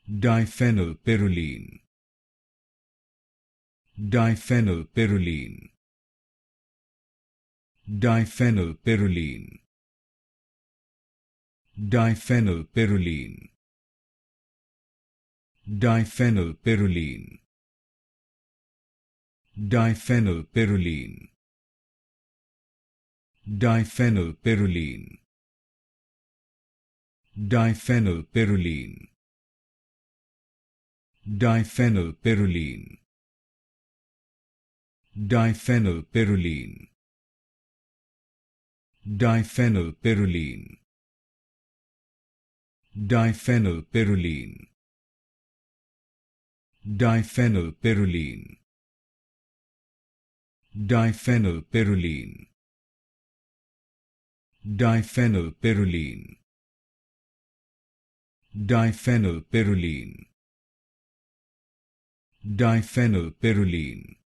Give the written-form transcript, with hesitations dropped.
Diphenylpyraline. Diphenylpyraline. Diphenylpyraline. Diphenylpyraline. Diphenylpyraline. Diphenylpyraline. Diphenylpyraline. Diphenylpyraline. Diphenylpyraline. Diphenylpyraline. Diphenylpyraline. Diphenylpyraline. Diphenylpyraline. Diphenylpyraline. Diphenylpyraline. Diphenylpyraline. Diphenylpyraline.